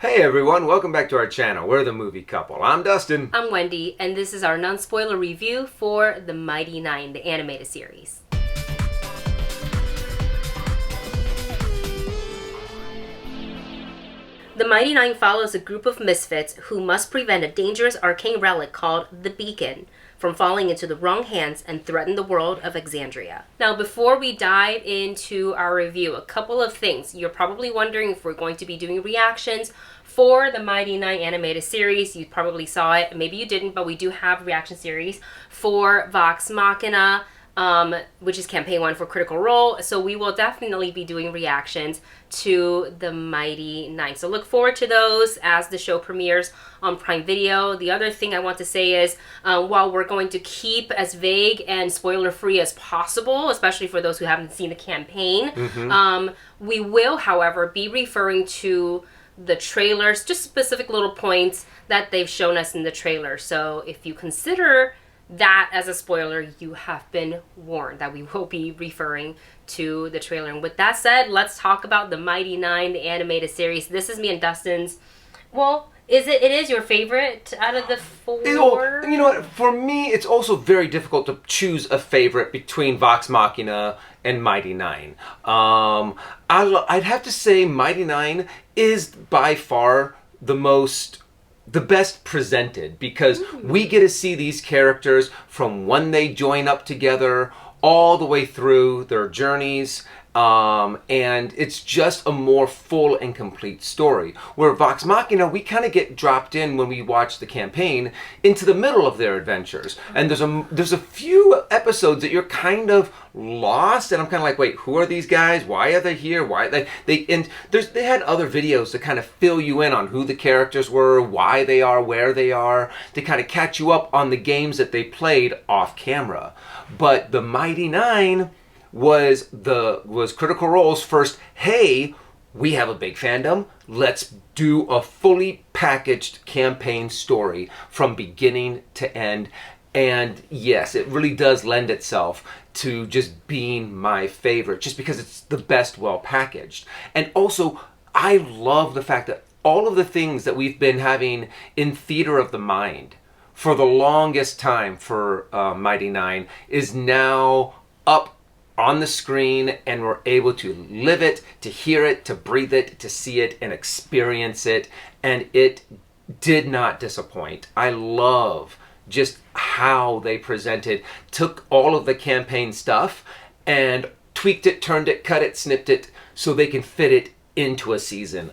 Hey everyone, welcome back to our channel. We're the Movie Couple. I'm Dustin. I'm Wendy, and this is our non-spoiler review for The Mighty Nein, the animated series. The Mighty Nein follows a group of misfits who must prevent a dangerous arcane relic called the Beacon from falling into the wrong hands and threaten the world of Exandria. Now, before we dive into our review, a couple of things. You're probably wondering if we're going to be doing reactions for the Mighty Nein animated series. You probably saw it, maybe you didn't, but we do have reaction series for Vox Machina, which is campaign 1 for Critical Role. So we will definitely be doing reactions to the Mighty Nein. So look forward to those as the show premieres on Prime Video. The other thing I want to say is while we're going to keep as vague and spoiler free as possible, especially for those who haven't seen the campaign, we will, however, be referring to the trailers, just specific little points that they've shown us in the trailer. So if you consider that as a spoiler, you have been warned that we will be referring to the trailer. And with that said, let's talk about the Mighty Nein, the animated series. This is me and Dustin's. Well, it is your favorite out of the 4? You know what? For me, it's also very difficult to choose a favorite between Vox Machina and Mighty Nein. I'd have to say Mighty Nein is by far the best presented, because we get to see these characters from when they join up together all the way through their journeys, and it's just a more full and complete story. Where Vox Machina, we kind of get dropped in when we watch the campaign into the middle of their adventures, and there's a few episodes that you're kind of lost, and I'm kind of like, wait, who are these guys? Why are they here? Why they had other videos to kind of fill you in on who the characters were, why they are where they are, to kind of catch you up on the games that they played off camera. But the Mighty Nein was Critical Role's first, hey, we have a big fandom, let's do a fully packaged campaign story from beginning to end. And yes, it really does lend itself to just being my favorite, just because it's the best well packaged. And also, I love the fact that all of the things that we've been having in theater of the mind for the longest time for Mighty Nein is now up on the screen, and we're able to live it, to hear it, to breathe it, to see it, and experience it. And it did not disappoint. I love just how they took all of the campaign stuff and tweaked it, turned it, cut it, snipped it, so they can fit it into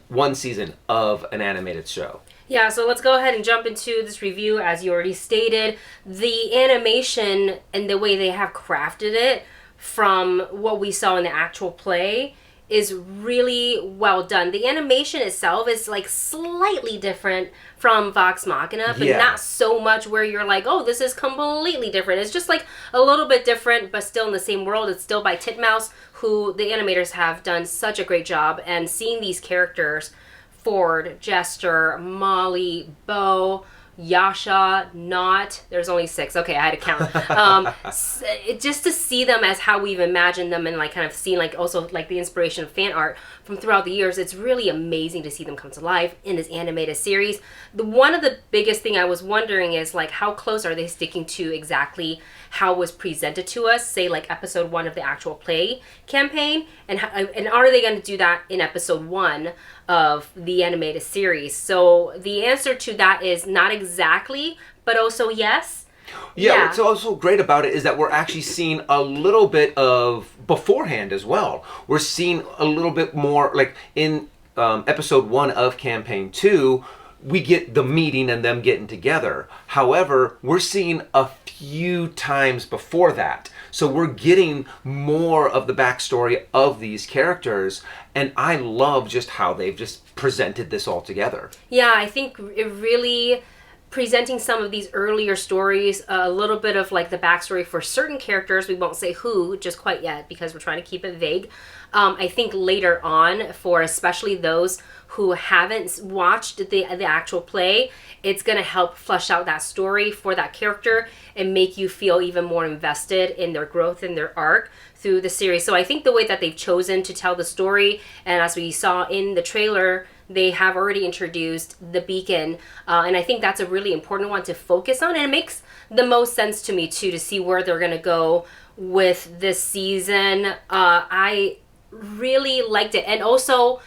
one season of an animated show. Yeah, so let's go ahead and jump into this review. As you already stated, the animation and the way they have crafted it from what we saw in the actual play is really well done. The animation itself is like slightly different from Vox Machina, but not so much where you're like, oh, this is completely different. It's just like a little bit different, but still in the same world. It's still by Titmouse, who the animators have done such a great job. And seeing these characters, Ford, Jester, Molly, Bo, Yasha, Not, there's only 6. Okay, I had to count. Just to see them as how we've imagined them, and like kind of seeing like also like the inspiration of fan art from throughout the years, it's really amazing to see them come to life in this animated series. One of the biggest thing I was wondering is like, how close are they sticking to exactly how it was presented to us, say like episode 1 of the actual play campaign, and are they going to do that in episode 1 of the animated series? So the answer to that is not exactly, but also yes. Yeah, what's also great about it is that we're actually seeing a little bit of beforehand as well. We're seeing a little bit more, like in episode 1 of campaign 2, we get the meeting and them getting together. However, we're seeing a few times before that. So we're getting more of the backstory of these characters, and I love just how they've just presented this all together. Yeah, I think it really presenting some of these earlier stories, a little bit of like the backstory for certain characters. We won't say who just quite yet because we're trying to keep it vague. I think later on, for especially those who haven't watched the actual play, it's going to help flesh out that story for that character and make you feel even more invested in their growth and their arc through the series. So I think the way that they've chosen to tell the story, and as we saw in the trailer, they have already introduced the Beacon, and I think that's a really important one to focus on, and it makes the most sense to me too to see where they're gonna go with this season. I really liked it, and also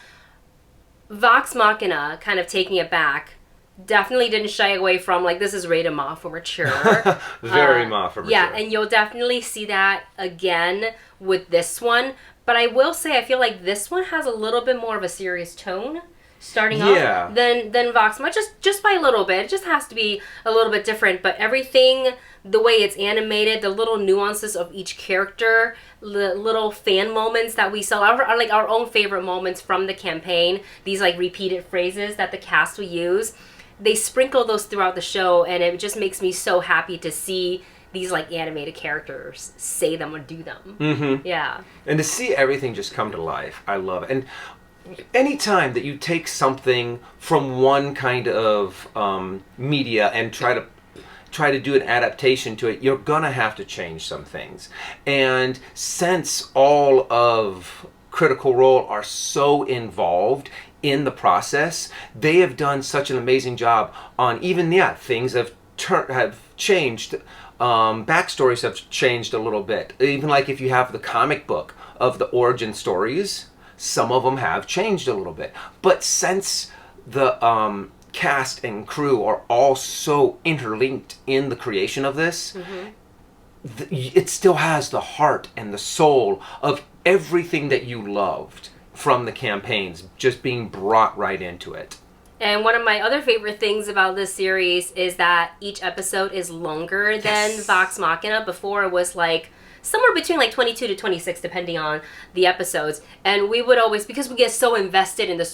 Vox Machina, kind of taking it back, definitely didn't shy away from, like, this is rated Ma for mature. Very Ma for mature. Yeah, and you'll definitely see that again with this one. But I will say, I feel like this one has a little bit more of a serious tone starting off than Vox Machina, just by a little bit. It just has to be a little bit different. But everything, the way it's animated, the little nuances of each character, the little fan moments that we saw, are like our own favorite moments from the campaign. These like repeated phrases that the cast will use. They sprinkle those throughout the show, and it just makes me so happy to see these like animated characters say them or do them. Mm-hmm. Yeah. And to see everything just come to life, I love it. And anytime that you take something from one kind of media and try to do an adaptation to it, you're gonna have to change some things. And since all of Critical Role are so involved in the process, they have done such an amazing job on even things have changed. Backstories have changed a little bit. Even like if you have the comic book of the origin stories, some of them have changed a little bit. But since the cast and crew are all so interlinked in the creation of this, it still has the heart and the soul of everything that you loved from the campaigns just being brought right into it. And one of my other favorite things about this series is that each episode is longer than Vox Machina. Before it was like somewhere between like 22 to 26 depending on the episodes, and we would always, because we get so invested in the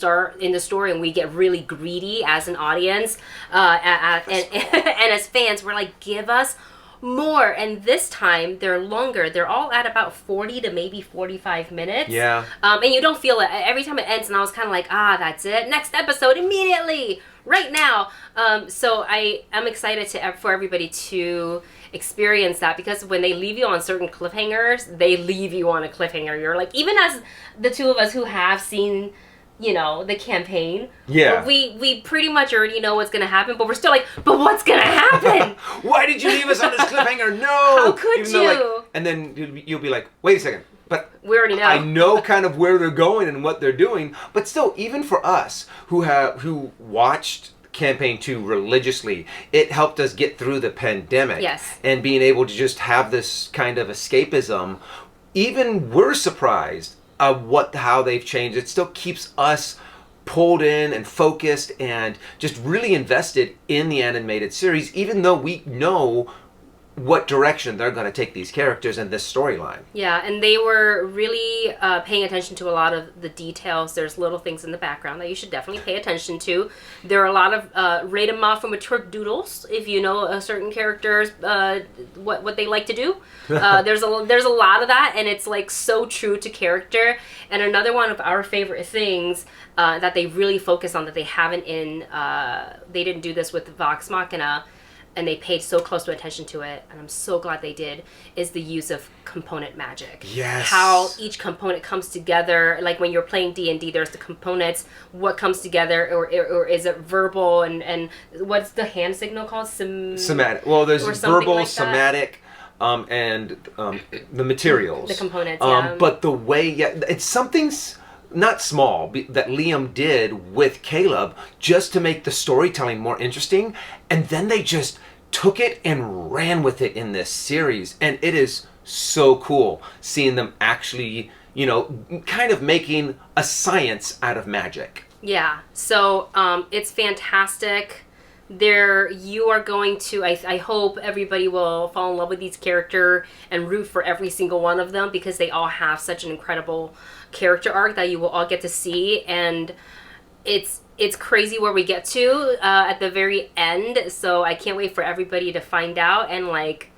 story and we get really greedy as an audience and as fans, we're like, give us more. And this time they're longer. They're all at about 40 to maybe 45 minutes. Yeah. And you don't feel it every time it ends, and I was kind of like, that's it, next episode immediately, right now. So I'm excited for everybody to experience that, because when they leave you on certain cliffhangers, they leave you on a cliffhanger. You're like, even as the two of us who have seen, the campaign, we pretty much already know what's gonna happen, but we're still like, but what's gonna happen? Why did you leave us on this cliffhanger? No! How could you? And then you'll be like, wait a second, but we already know. I know kind of where they're going and what they're doing, but still, even for us who watched Campaign 2 religiously, it helped us get through the pandemic. Yes. And being able to just have this kind of escapism. Even we're surprised how they've changed. It still keeps us pulled in and focused and just really invested in the animated series, even though we know what direction they're going to take these characters and this storyline. Yeah, and they were really paying attention to a lot of the details. There's little things in the background that you should definitely pay attention to. There are a lot of rated Ma for mature doodles, if you know certain characters, what they like to do. There's a lot of that, and it's like so true to character. And another one of our favorite things that they really focus on that they haven't they didn't do this with Vox Machina, and they paid so close attention to it, and I'm so glad they did, is the use of component magic. Yes. How each component comes together. Like when you're playing D&D, there's the components, what comes together, or is it verbal, and what's the hand signal called? Somatic. Well, there's verbal, like somatic, and the materials. The components, yeah. But the way, it's something's not small that Liam did with Caleb just to make the storytelling more interesting, and then they just took it and ran with it in this series, and it is so cool seeing them actually, kind of making a science out of magic. Yeah, so it's fantastic. You are going to, I hope everybody will fall in love with these characters and root for every single one of them, because they all have such an incredible character arc that you will all get to see, and it's crazy where we get to at the very end. So I can't wait for everybody to find out, and like,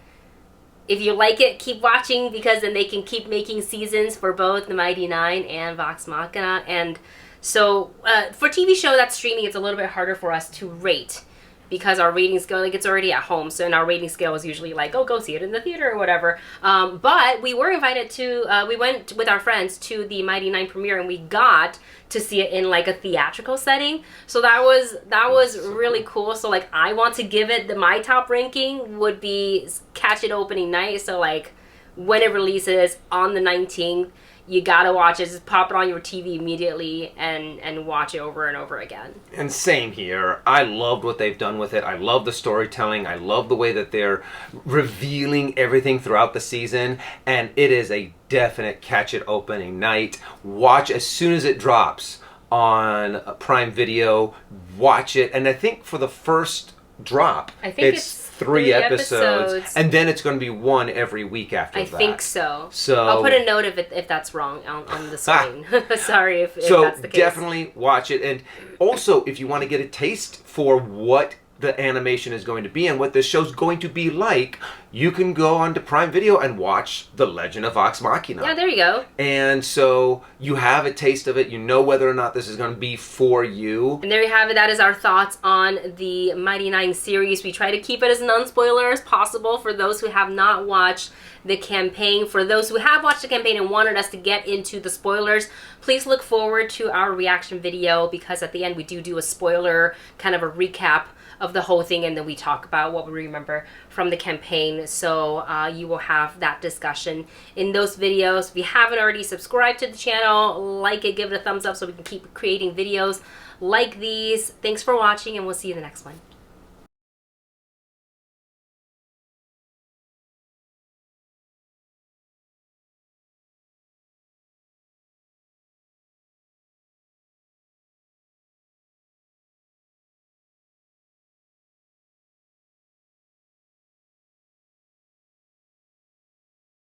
if you like it, keep watching, because then they can keep making seasons for both the Mighty Nein and Vox Machina. And so for TV show that's streaming, it's a little bit harder for us to rate because our rating scale, like, it's already at home, so and our rating scale is usually like, oh, go see it in the theater or whatever. But we were invited to, we went with our friends to the Mighty Nein premiere, and we got to see it in like a theatrical setting. So that was really cool. So like, I want to give it my top ranking would be catch it opening night. So like, when it releases on the 19th, you gotta watch it. Just pop it on your TV immediately and watch it over and over again. And same here. I loved what they've done with it. I love the storytelling. I love the way that they're revealing everything throughout the season. And it is a definite catch it opening night. Watch as soon as it drops on Prime Video. Watch it. And I think for the first drop, I think it's 3 episodes, and then it's going to be 1 every week after that. I think so. So I'll put a note if that's wrong on the screen. Sorry if that's the case. So definitely watch it. And also, if you want to get a taste for what the animation is going to be and what this show's going to be like, you can go onto Prime Video and watch The Legend of Vox Machina. Yeah, there you go. And so you have a taste of it. You know whether or not this is going to be for you. And there you have it. That is our thoughts on the Mighty Nein series. We try to keep it as non-spoiler as possible for those who have not watched the campaign. For those who have watched the campaign and wanted us to get into the spoilers, please look forward to our reaction video, because at the end we do a spoiler, kind of a recap of the whole thing, and then we talk about what we remember from the campaign. So you will have that discussion in those videos. If you haven't already subscribed to the channel, like it, give it a thumbs up so we can keep creating videos like these. Thanks for watching, and we'll see you in the next one.